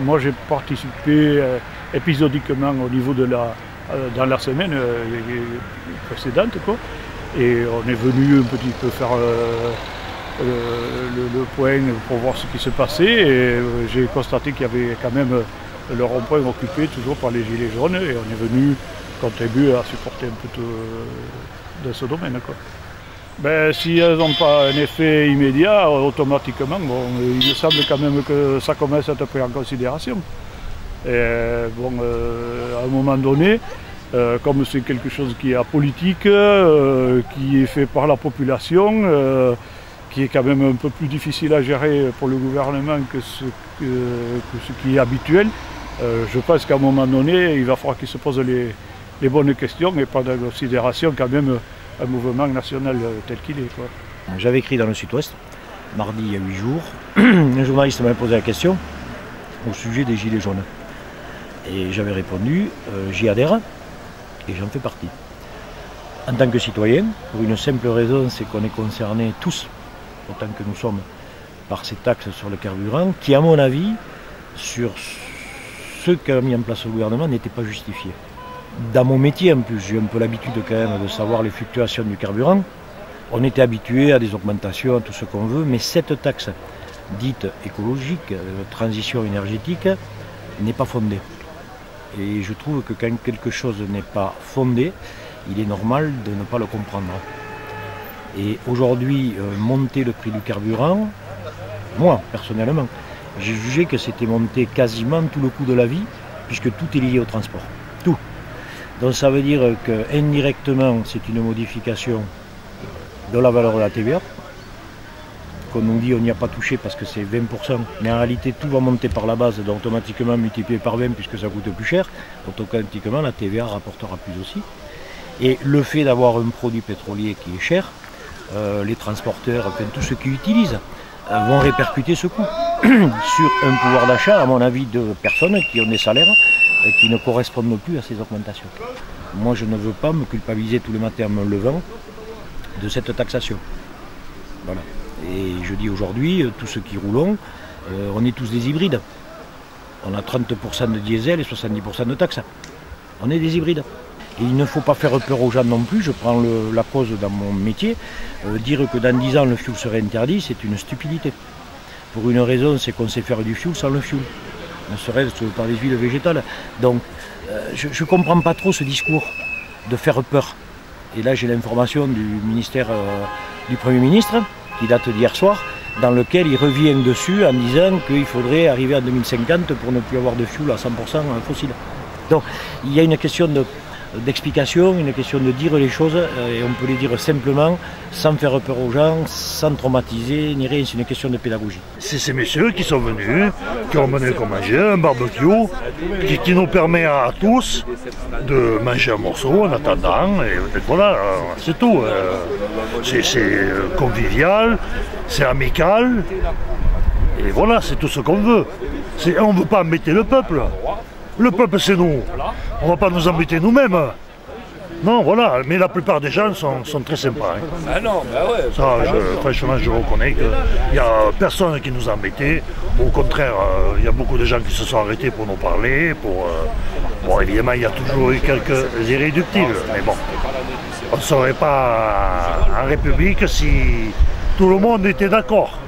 moi j'ai participé épisodiquement au niveau de dans la semaine précédente, quoi. Et on est venu un petit peu faire le point pour voir ce qui se passait. Et j'ai constaté qu'il y avait quand même le rond-point occupé toujours par les gilets jaunes. Et on est venu contribuer à supporter un peu de ce domaine, quoi. Ben, si elles n'ont pas un effet immédiat, automatiquement, bon, il me semble quand même que ça commence à être pris en considération. Et bon, à un moment donné, comme c'est quelque chose qui est apolitique, qui est fait par la population, qui est quand même un peu plus difficile à gérer pour le gouvernement que ce qui est habituel, je pense qu'à un moment donné, il va falloir qu'ils se posent les bonnes questions et prendre en considération quand même un mouvement national tel qu'il est, quoi. J'avais écrit dans le Sud-Ouest, mardi il y a 8 jours, un journaliste m'avait posé la question au sujet des gilets jaunes. Et j'avais répondu, j'y adhère et j'en fais partie. En tant que citoyen, pour une simple raison, c'est qu'on est concernés tous, autant que nous sommes, par ces taxes sur le carburant, qui à mon avis, sur ce qu'a mis en place le gouvernement, n'étaient pas justifiés. Dans mon métier en plus, j'ai un peu l'habitude quand même de savoir les fluctuations du carburant. On était habitué à des augmentations, à tout ce qu'on veut, mais cette taxe dite écologique, transition énergétique, n'est pas fondée. Et je trouve que quand quelque chose n'est pas fondé, il est normal de ne pas le comprendre. Et aujourd'hui, monter le prix du carburant, moi personnellement, j'ai jugé que c'était monter quasiment tout le coût de la vie, puisque tout est lié au transport. Tout. Donc ça veut dire qu'indirectement, c'est une modification de la valeur de la TVA. Qu'on nous dit on n'y a pas touché parce que c'est 20%, mais en réalité tout va monter par la base, donc automatiquement multiplié par 20 puisque ça coûte plus cher, automatiquement la TVA rapportera plus aussi. Et le fait d'avoir un produit pétrolier qui est cher, les transporteurs, enfin, tous ceux qui utilisent, vont répercuter ce coût sur un pouvoir d'achat, à mon avis, de personnes qui ont des salaires qui ne correspondent plus à ces augmentations. Moi, je ne veux pas me culpabiliser tous les matins en me levant de cette taxation. Voilà. Et je dis aujourd'hui, tous ceux qui roulent, on est tous des hybrides. On a 30% de diesel et 70% de taxes. On est des hybrides. Et il ne faut pas faire peur aux gens non plus, je prends la cause dans mon métier. Dire que dans 10 ans le fioul serait interdit, c'est une stupidité. Pour une raison, c'est qu'on sait faire du fioul sans le fioul. Ne serait-ce par des huiles végétales. Donc, je ne comprends pas trop ce discours de faire peur. Et là, j'ai l'information du ministère du Premier ministre, qui date d'hier soir, dans lequel il revient dessus en disant qu'il faudrait arriver en 2050 pour ne plus avoir de fioul à 100% fossile. Donc, il y a une question d'explication, une question de dire les choses, et on peut les dire simplement, sans faire peur aux gens, sans traumatiser, ni rien, c'est une question de pédagogie. C'est ces messieurs qui sont venus, qui ont mené qu'on mangeait, un barbecue, qui nous permet à tous de manger un morceau en attendant, et voilà, c'est tout. C'est convivial, c'est amical, et voilà, c'est tout ce qu'on veut. On ne veut pas embêter le peuple. Le peuple, c'est nous. On ne va pas nous embêter nous-mêmes. Non, voilà. Mais la plupart des gens sont très sympas. Hein. Ah non, bah ouais. Ça, franchement, je reconnais qu'il n'y a personne qui nous embêtait. Au contraire, il y a beaucoup de gens qui se sont arrêtés pour nous parler. Bon, évidemment, il y a toujours eu quelques irréductibles. Mais bon, on ne serait pas en République si tout le monde était d'accord.